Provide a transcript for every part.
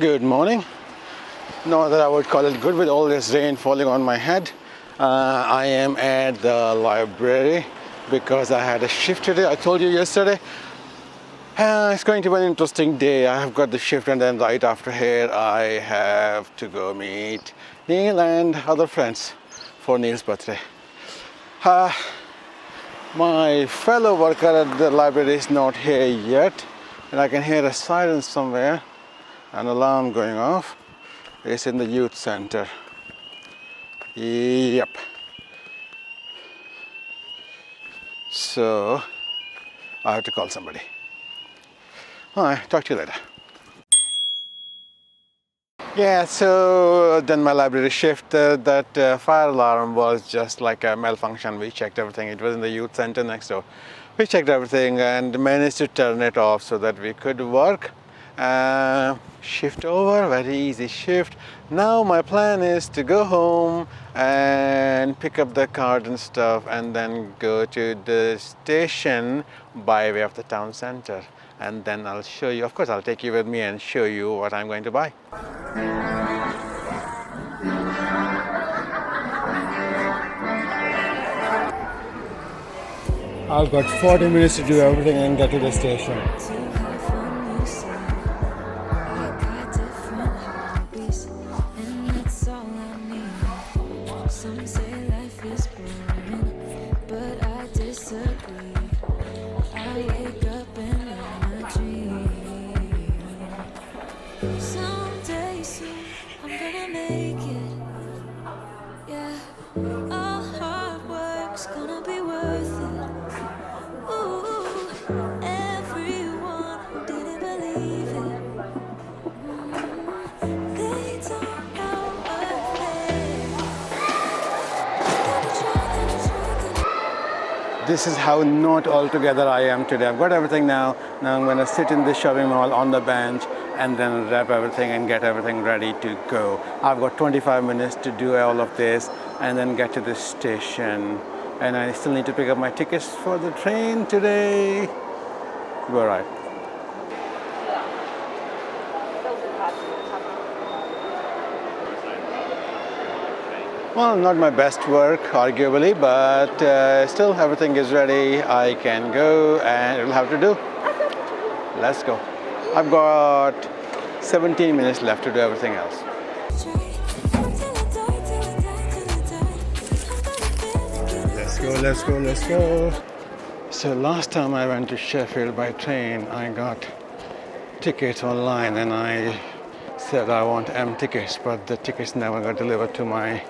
Good morning. Not that I would call it good with all this rain falling on my head. I am at the library because I had a shift today. I told you yesterday. It's going to be an interesting day. I have got the shift, and then right after here I have to go meet Neil and other friends for Neil's birthday. My fellow worker at the library is not here yet, and I can hear a siren somewhere, an alarm going off. It's in the youth center. Yep. So I have to call somebody. All right, talk to you later. Yeah, so then my library shift, that fire alarm was just like a malfunction. We checked everything. It was in the youth center next door. We checked everything and managed to turn it off so that we could work. Shift over, very easy shift. Now my plan is to go home and pick up the card and stuff and then go to the station by way of the town center. And then I'll show you, of course I'll take you with me and show you what I'm going to buy. I've got 40 minutes to do everything and get to the station. This is how not altogether I am today. I've got everything now. Now I'm going to sit in the shopping mall on the bench and then wrap everything and get everything ready to go. I've got 25 minutes to do all of this and then get to the station. And I still need to pick up my tickets for the train today. All right. Well, not my best work, arguably, but still everything is ready. I can go and it'll have to do. Let's go. I've got 17 minutes left to do everything else. Let's go. So last time I went to Sheffield by train, I got tickets online and I said I want M tickets, but the tickets never got delivered to my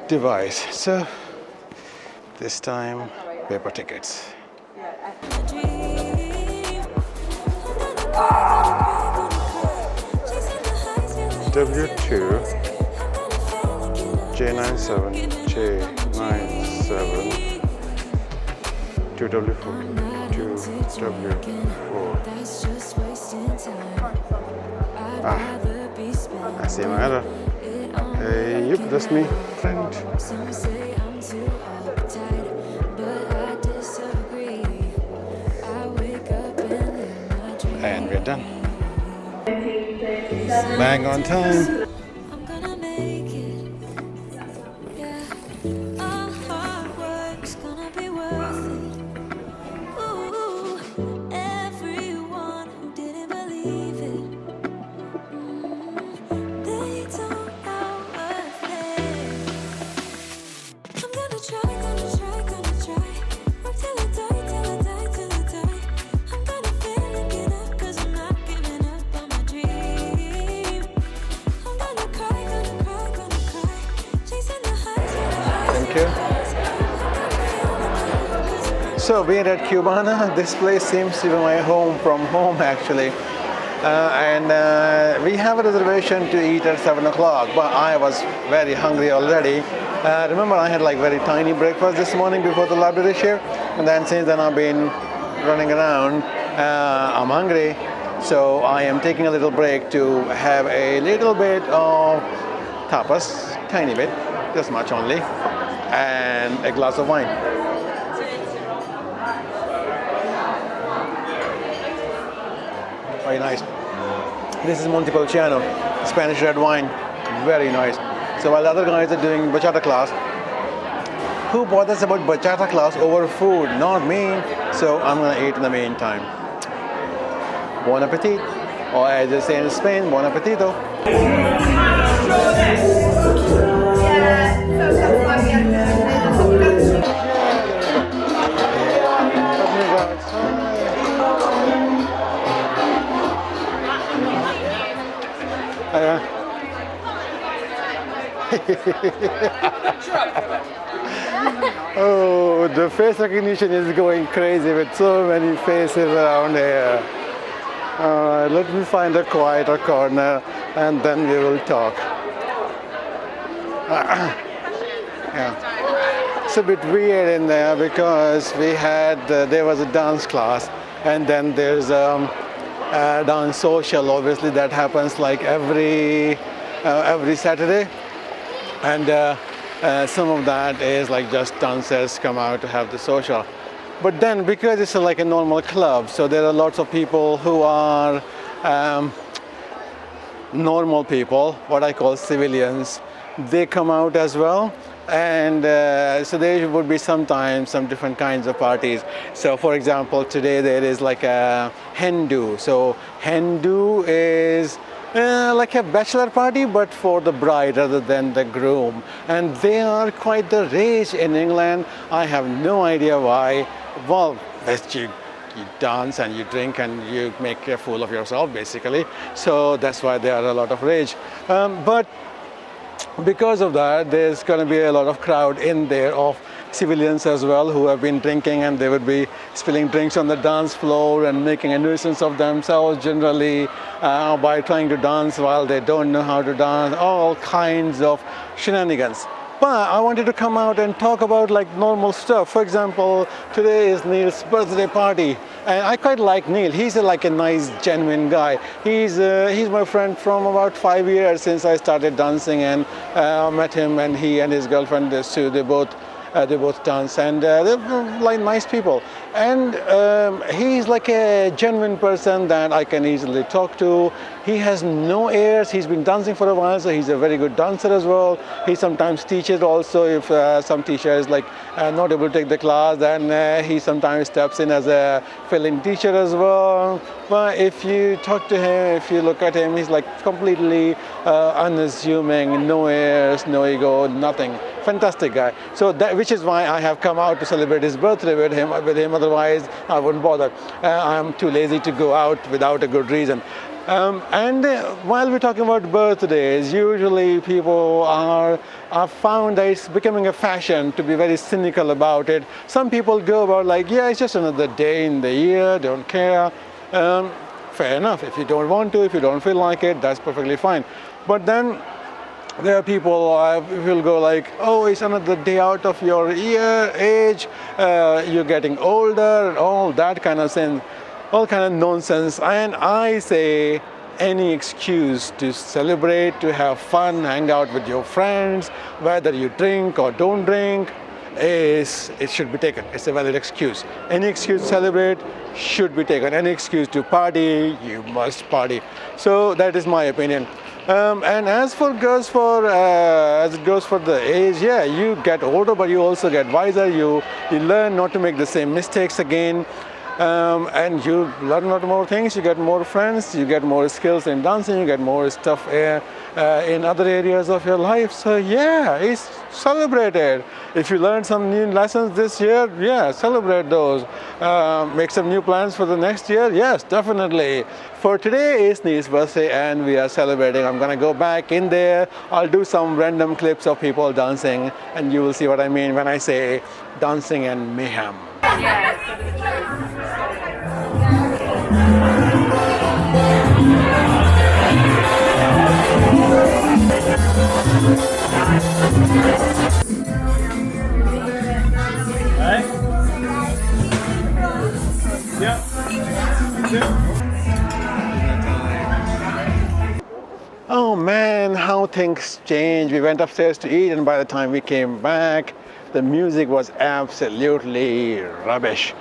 device. So this time, paper tickets. W2 J97 J97 2W4 2W4. I see my error. Yep, that's me, friend. And we're done. Bang on time. So being at Cubana, this place seems to be my home from home actually. And we have a reservation to eat at 7 o'clock, but I was very hungry already. Remember I had like very tiny breakfast this morning before the library shift, and then since then I've been running around. I'm hungry, so I am taking a little break to have a little bit of tapas, tiny bit, this much only, and a glass of wine. Very nice. This is Montepulciano, Spanish red wine, very nice. So while the other guys are doing bachata class, who bothers about bachata class over food? Not me. So I'm gonna eat in the meantime. Bon appetit, or as they say in Spain, bon appetito. Oh, the face recognition is going crazy with so many faces around here. Let me find a quieter corner and then we will talk. Yeah. It's a bit weird in there because there was a dance class and then there's a dance social, obviously that happens like every Saturday, and some of that is like just dancers come out to have the social. But then because it's like a normal club, so there are lots of people who are normal people, what I call civilians. They come out as well, and so there would be sometimes some different kinds of parties. So for example, today there is like a Hindu. So Hindu is like a bachelor party, but for the bride rather than the groom. And they are quite the rage in England. I have no idea why. Well, you dance and you drink and you make a fool of yourself, basically. So that's why there are a lot of rage. But because of that, there's going to be a lot of crowd in there of civilians as well who have been drinking, and they would be spilling drinks on the dance floor and making a nuisance of themselves generally by trying to dance while they don't know how to dance, all kinds of shenanigans. But I wanted to come out and talk about like normal stuff. For example, today is Neil's birthday party, and I quite like Neil. He's like a nice, genuine guy. He's my friend from about 5 years since I started dancing, and met him, and he and his girlfriend Sue, they both dance, and they're like nice people. And he's like a genuine person that I can easily talk to. He has no airs. He's been dancing for a while, so he's a very good dancer as well. He sometimes teaches also. If some teacher is like not able to take the class, then he sometimes steps in as a fill-in teacher as well. But if you talk to him, if you look at him, he's like completely unassuming, no airs, no ego, nothing. Fantastic guy. So which is why I have come out to celebrate his birthday with him. Otherwise, I wouldn't bother. I'm too lazy to go out without a good reason. And while we're talking about birthdays, usually people are found that it's becoming a fashion to be very cynical about it. Some people go about like, yeah, it's just another day in the year, don't care. Fair enough. If you don't want to, if you don't feel like it, that's perfectly fine. But then there are people who will go like, oh, it's another day out of your age, you're getting older, and all that kind of thing. All kind of nonsense. And I say any excuse to celebrate, to have fun, hang out with your friends, whether you drink or don't drink, it should be taken. It's a valid excuse. Any excuse to celebrate should be taken. Any excuse to party, you must party. So that is my opinion. And as it goes for the age, yeah, you get older, but you also get wiser. You learn not to make the same mistakes again. And you learn a lot more things, you get more friends, you get more skills in dancing, you get more stuff in other areas of your life. So yeah, it's celebrated. If you learned some new lessons this year, yeah, celebrate those. Make some new plans for the next year, yes, definitely. For today is Neil's birthday and we are celebrating. I'm gonna go back in there. I'll do some random clips of people dancing and you will see what I mean when I say dancing and mayhem. Oh man, how things change. We went upstairs to eat and by the time we came back, the music was absolutely rubbish.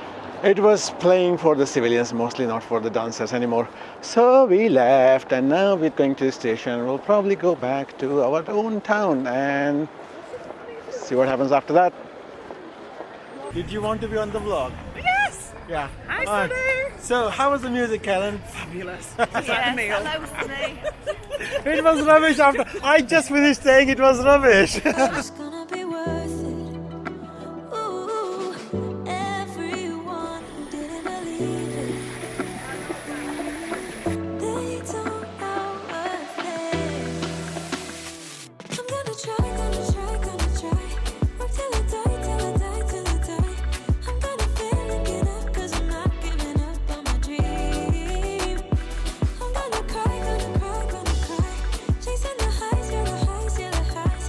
It was playing for the civilians mostly, not for the dancers anymore. So we left, and now we're going to the station. We'll probably go back to our own town and see what happens after that. Did you want to be on the vlog? Yes! Yeah. Hi, Alright. Sunny! So, how was the music, Karen? Fabulous. Yes, hello, Sunny. It was rubbish after. I just finished saying it was rubbish. It's gonna be worth it. Ooh, everyone who didn't believe it, they don't know worth it. I'm gonna try, gonna try, gonna try. Work till I die, till I die, till I die. I'm gonna fail and get up, 'cause I'm not giving up on my dream. I'm gonna cry, gonna cry. Chasing the highs, yeah, the highs, yeah, the highs.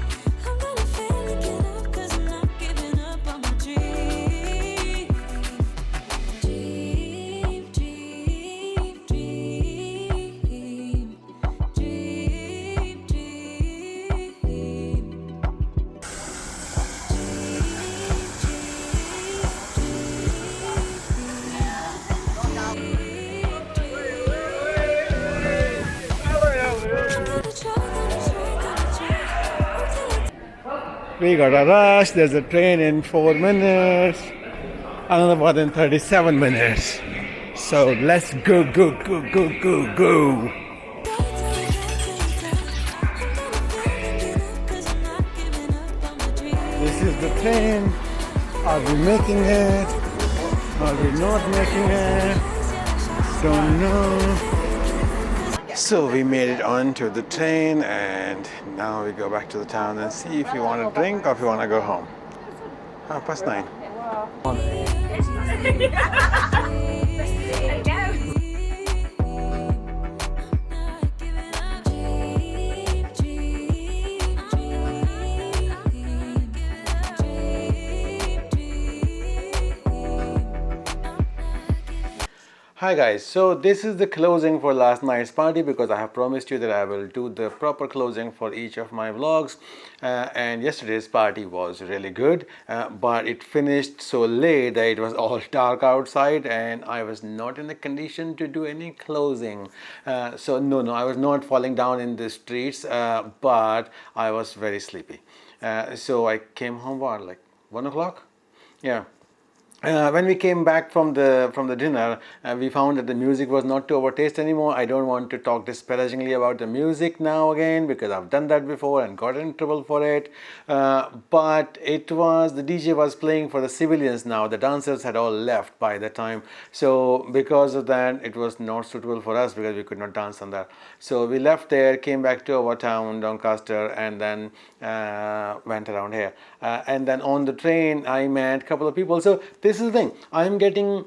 I'm gonna fail and get up, 'cause I'm not giving up on my dream. Dream, dream, dream. Dream, dream. We got a rush. There's a train in 4 minutes. Another one in 37 minutes. So let's go, go, go, go, go, go. This is the train. Are we making it? Are we not making it? Don't know. So we made it onto the train, and now we go back to the town and see if we want to drink or if we want to go home. 9:30. Hi guys, so this is the closing for last night's party, because I have promised you that I will do the proper closing for each of my vlogs, and yesterday's party was really good, but it finished so late that it was all dark outside and I was not in the condition to do any closing. So no, I was not falling down in the streets, but I was very sleepy. So I came home like 1 o'clock. Yeah. When we came back from the dinner, we found that the music was not to our taste anymore. I don't want to talk disparagingly about the music now again, because I've done that before and got in trouble for it. But the DJ was playing for the civilians now. The dancers had all left by the time. So because of that, it was not suitable for us, because we could not dance on that. So we left there, came back to our town, Doncaster, and then went around here. And then on the train, I met a couple of people. So this is the thing, I'm getting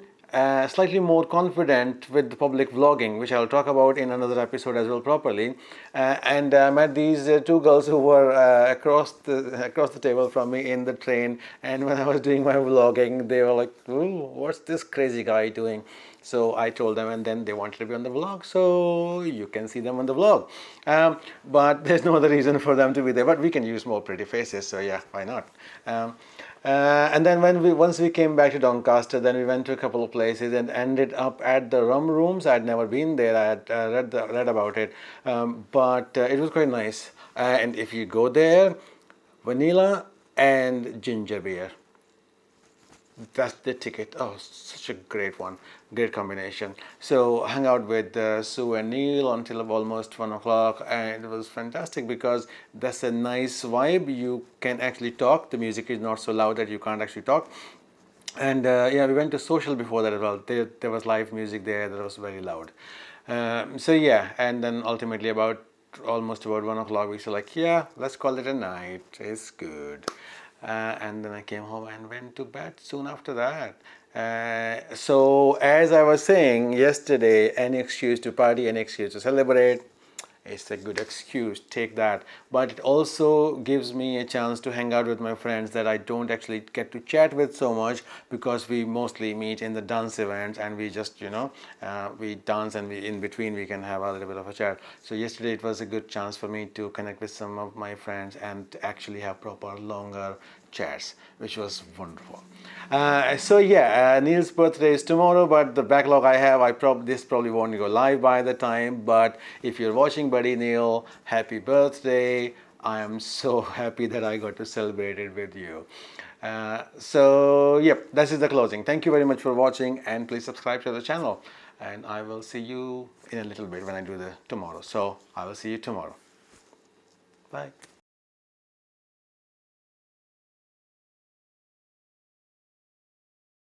slightly more confident with the public vlogging, which I'll talk about in another episode as well properly. And I met these two girls who were across the table from me in the train, and when I was doing my vlogging, they were like, "Ooh, what's this crazy guy doing?" So I told them, and then they wanted to be on the vlog, so you can see them on the vlog. But there's no other reason for them to be there, but we can use more pretty faces, so yeah, why not? And then once we came back to Doncaster, then we went to a couple of places and ended up at the Rum Rooms. I had never been there. I had read about it, but it was quite nice. And if you go there, vanilla and ginger beer. That's the ticket. Oh, such a great one. Great combination. So hung out with Sue and Neil until almost 1 o'clock, and it was fantastic because that's a nice vibe. You can actually talk. The music is not so loud that you can't actually talk. And yeah, we went to Social before that as well. There was live music there that was very loud. So yeah, and then ultimately almost about 1 o'clock, we said like, yeah, let's call it a night. It's good. And then I came home and went to bed soon after that. So as I was saying yesterday, any excuse to party, any excuse to celebrate, it's a good excuse, take that. But it also gives me a chance to hang out with my friends that I don't actually get to chat with so much, because we mostly meet in the dance events and we just, we dance, and in between we can have a little bit of a chat. So yesterday it was a good chance for me to connect with some of my friends and actually have proper longer chairs, which was wonderful. Neil's birthday is tomorrow, but the backlog I have, this probably won't go live by the time. But if you're watching, buddy Neil, happy birthday! I am so happy that I got to celebrate it with you. This is the closing. Thank you very much for watching, and please subscribe to the channel. And I will see you in a little bit when I do the tomorrow. So I will see you tomorrow. Bye.